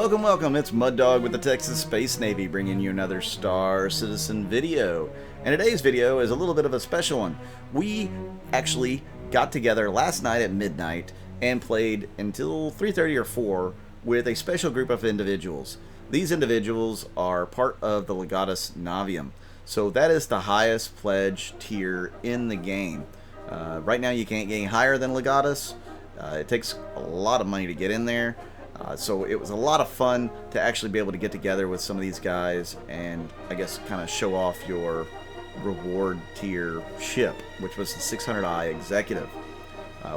Welcome, welcome. It's Mud Dog with the Texas Space Navy bringing you another Star Citizen video. And today's video is a little bit of a special one. We actually got together last night at midnight and played until 3:30 or 4 with a special group of individuals. These individuals are part of the Legatus Navium. So that is the highest pledge tier in the game. Right now you can't get higher than Legatus. It takes a lot of money to get in there. So it was a lot of fun to actually be able to get together with some of these guys and I guess kind of show off your reward tier ship, which was the 600i Executive.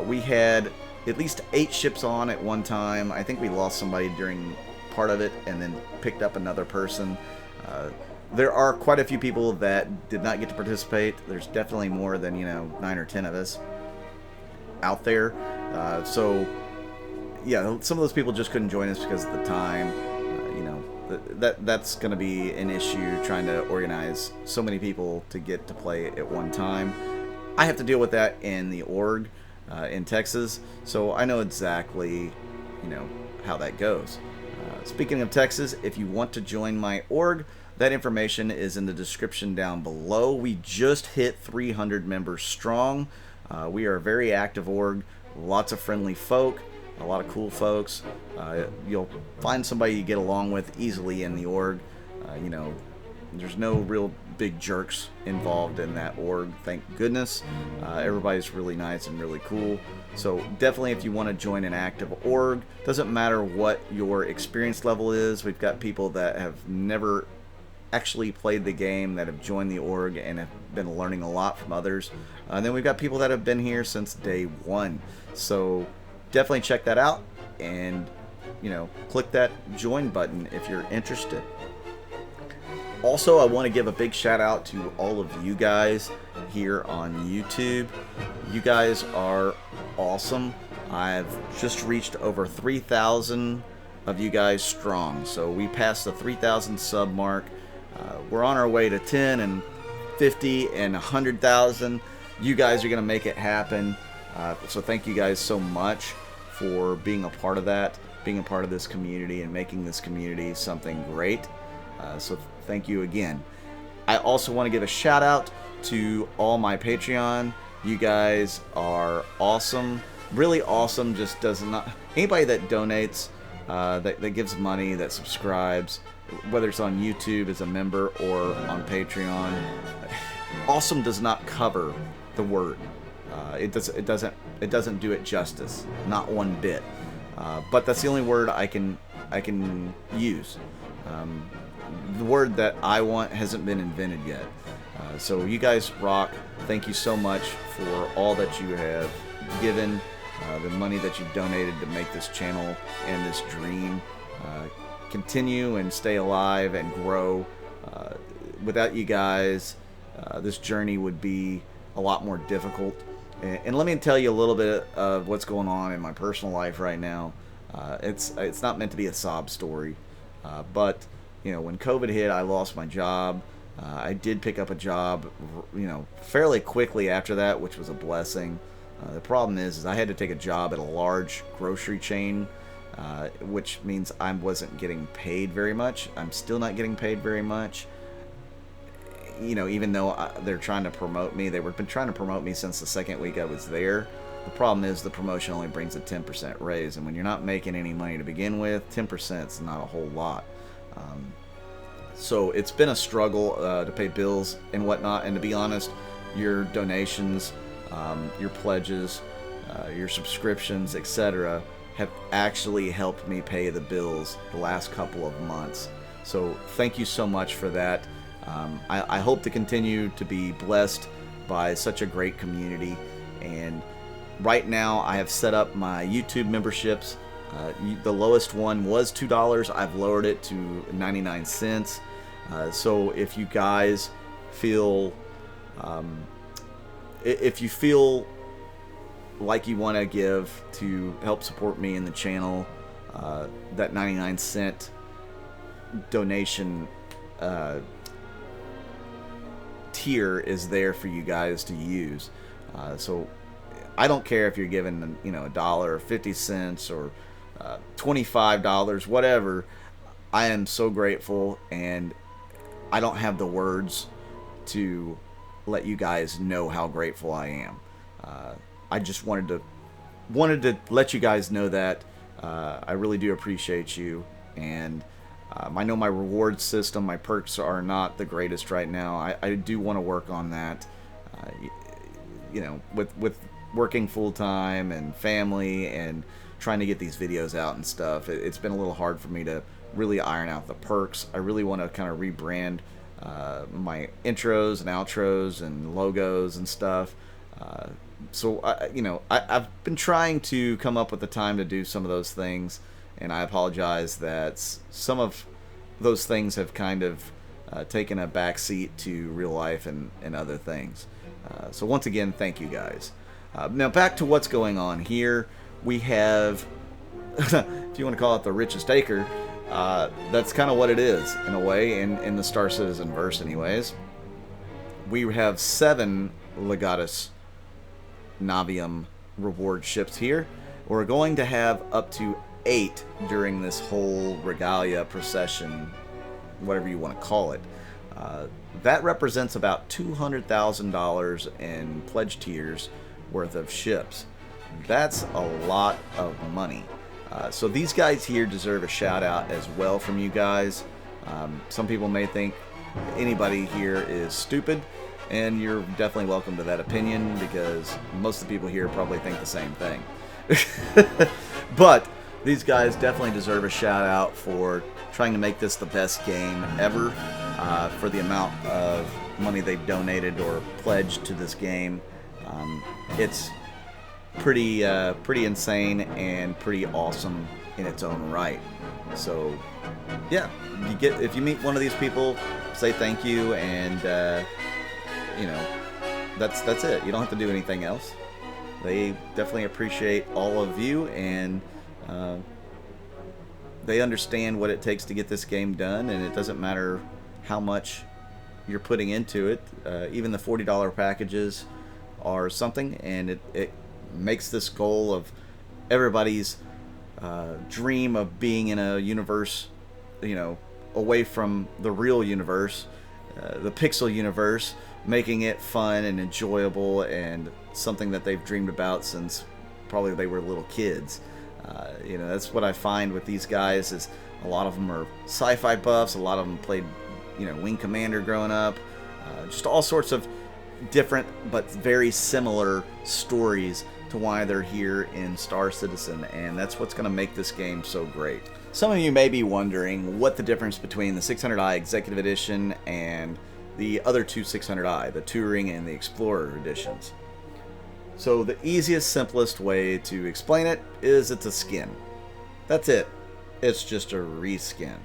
We had at least 8 ships on at one time. I think we lost somebody during part of it and then picked up another person. There are quite a few people that did not get to participate. There's definitely more than 9 or 10 of us out there. So yeah, some of those people just couldn't join us because of the time. That's going to be an issue trying to organize so many people to get to play at one time. I have to deal with that in the org in Texas, so I know exactly how that goes. Speaking of Texas, if you want to join my org, that information is in the description down below. We just hit 300 members strong. We are a very active org, lots of friendly folk. A lot of cool folks. You'll find somebody you get along with easily in the org. There's no real big jerks involved in that org, thank goodness. Everybody's really nice and really cool. So definitely if you want to join an active org, doesn't matter what your experience level is. We've got people that have never actually played the game that have joined the org and have been learning a lot from others. And then we've got people that have been here since day one. So definitely check that out and click that join button if you're interested. Also, I want to give a big shout out to all of you guys here on YouTube. You guys are awesome. I've just reached over 3,000 of you guys strong, so we passed the 3,000 sub mark. We're on our way to 10 and 50 and 100,000. You guys are gonna make it happen. So thank you guys so much for being a part of that, being a part of this community and making this community something great. So thank you again. I also want to give a shout out to all my Patreon. You guys are awesome, really awesome. Just does not, anybody that donates, that gives money, that subscribes, whether it's on YouTube as a member or on Patreon, awesome does not cover the word. It doesn't do it justice, not one bit. But that's the only word I can use. The word that I want hasn't been invented yet. So you guys rock. Thank you so much for all that you have given, the money that you've donated to make this channel and this dream continue and stay alive and grow. Without you guys, this journey would be a lot more difficult. And let me tell you a little bit of what's going on in my personal life right now. It's not meant to be a sob story, but when COVID hit, I lost my job. I did pick up a job, fairly quickly after that, which was a blessing. The problem is I had to take a job at a large grocery chain, which means I wasn't getting paid very much. I'm still not getting paid very much. Even though they're trying to promote me, they've been trying to promote me since the second week I was there. The problem is the promotion only brings a 10% raise, and when you're not making any money to begin with, 10% is not a whole lot. So it's been a struggle to pay bills and whatnot, and to be honest, your donations, your pledges, your subscriptions, etc. have actually helped me pay the bills the last couple of months. So thank you so much for that. I hope to continue to be blessed by such a great community, and right now I have set up my YouTube memberships. The lowest one was $2. I've lowered it to 99 cents. So if you guys feel like you want to give to help support me in the channel, that 99-cent donation tier is there for you guys to use. So I don't care if you're giving $1 or 50 cents or $25, whatever. I am so grateful, and I don't have the words to let you guys know how grateful I am. I just wanted to let you guys know that I really do appreciate you, and I know my reward system, my perks are not the greatest right now. I do want to work on that. You know, with working full time and family and trying to get these videos out and stuff, it's been a little hard for me to really iron out the perks. I really want to kind of rebrand my intros and outros and logos and stuff. So I've been trying to come up with the time to do some of those things, and I apologize that some of those things have kind of taken a backseat to real life and other things. So once again, thank you guys. Now back to what's going on here. We have, if you want to call it the richest acre, that's kind of what it is in a way, in the Star Citizen verse anyways. We have 7 Legatus Navium reward ships here. We're going to have up to 8 during this whole Regalia procession, whatever you want to call it. That represents about $200,000 in pledge tiers worth of ships. That's a lot of money. So these guys here deserve a shout out as well from you guys. Some people may think anybody here is stupid, and you're definitely welcome to that opinion, because most of the people here probably think the same thing. But these guys definitely deserve a shout out for trying to make this the best game ever, for the amount of money they've donated or pledged to this game. It's pretty insane and pretty awesome in its own right. So yeah, if you meet one of these people, say thank you, and that's it. You don't have to do anything else. They definitely appreciate all of you, and they understand what it takes to get this game done, and it doesn't matter how much you're putting into it. Even the $40 packages are something, and it makes this goal of everybody's dream of being in a universe, away from the real universe, the pixel universe, making it fun and enjoyable and something that they've dreamed about since probably they were little kids. That's what I find with these guys, is a lot of them are sci-fi buffs, a lot of them played Wing Commander growing up, just all sorts of different but very similar stories to why they're here in Star Citizen, and that's what's going to make this game so great. Some of you may be wondering what the difference between the 600i Executive Edition and the other two 600i, the Touring and the Explorer editions. So the easiest, simplest way to explain it is it's a skin. That's it. It's just a reskin,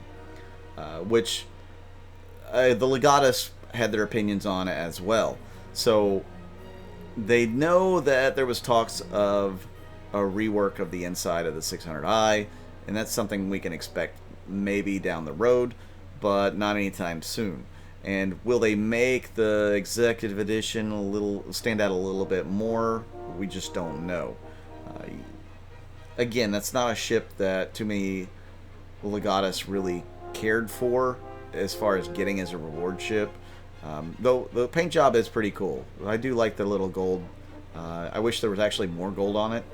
which the Legatus had their opinions on as well. So they know that there was talks of a rework of the inside of the 600i, and that's something we can expect maybe down the road, but not anytime soon. And will they make the Executive Edition stand out a little bit more? We just don't know. Again, that's not a ship that too many Legatus really cared for as far as getting as a reward ship. Though the paint job is pretty cool. I do like the little gold. I wish there was actually more gold on it,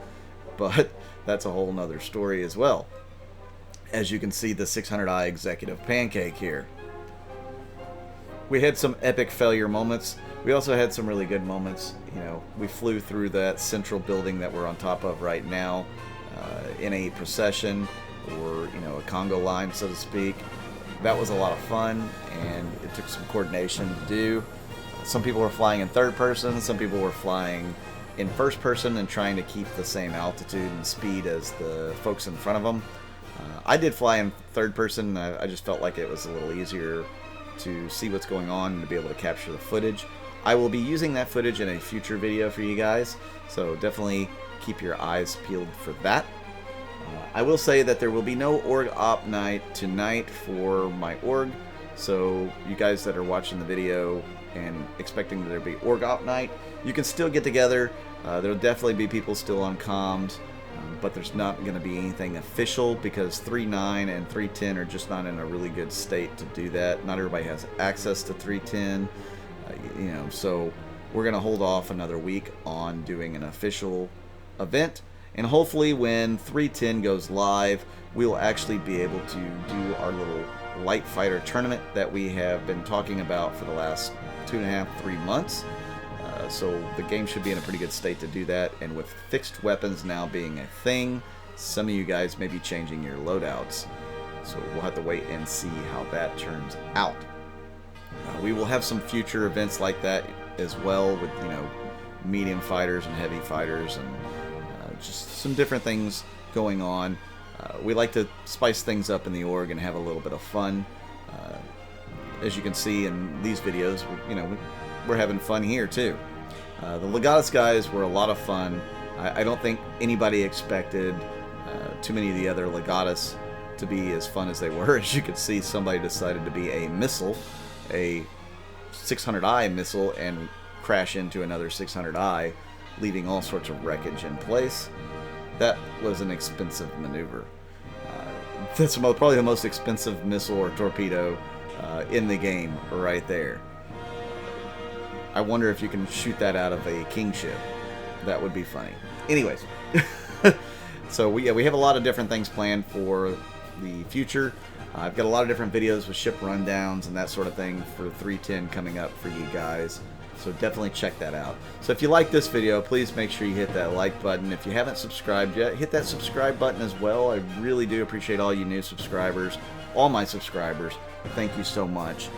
but that's a whole nother story as well. As you can see, the 600i Executive Pancake here. We had some epic failure moments. We also had some really good moments. We flew through that central building that we're on top of right now in a procession, or a Congo line, so to speak. That was a lot of fun, and it took some coordination to do. Some people were flying in third person, some people were flying in first person and trying to keep the same altitude and speed as the folks in front of them. I did fly in third person. I just felt like it was a little easier to see what's going on and to be able to capture the footage. I will be using that footage in a future video for you guys, so definitely keep your eyes peeled for that. I will say that there will be no org op night tonight for my org, so you guys that are watching the video and expecting that there be org op night, you can still get together. There'll definitely be people still on comms. but there's not going to be anything official because 3.9 and 3.10 are just not in a really good state to do that. Not everybody has access to 3.10, you know, so we're going to hold off another week on doing an official event, and hopefully when 3.10 goes live, we'll actually be able to do our little light fighter tournament that we have been talking about for the last 2.5-3 months. So the game should be in a pretty good state to do that, and with fixed weapons now being a thing, some of you guys may be changing your loadouts. So we'll have to wait and see how that turns out. We will have some future events like that as well, with, you know, medium fighters and heavy fighters, and just some different things going on. We like to spice things up in the org and have a little bit of fun. As you can see in these videos, you know, we're having fun here too. The Legatus guys were a lot of fun. I don't think anybody expected too many of the other Legatus to be as fun as they were. As you can see, somebody decided to be a missile, a 600i missile, and crash into another 600i, leaving all sorts of wreckage in place. That was an expensive maneuver. That's probably the most expensive missile or torpedo in the game right there. I wonder if you can shoot that out of a king ship. That would be funny. Anyways, so we have a lot of different things planned for the future. I've got a lot of different videos with ship rundowns and that sort of thing for 3.10 coming up for you guys. So definitely check that out. So if you like this video, please make sure you hit that like button. If you haven't subscribed yet, hit that subscribe button as well. I really do appreciate all you new subscribers, all my subscribers. Thank you so much.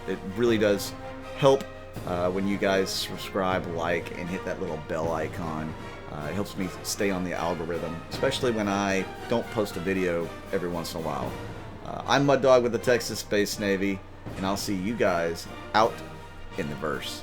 It really does help when you guys subscribe, like, and hit that little bell icon. It helps me stay on the algorithm, especially when I don't post a video every once in a while. I'm Mud Dog with the Texas Space Navy, and I'll see you guys out in the verse.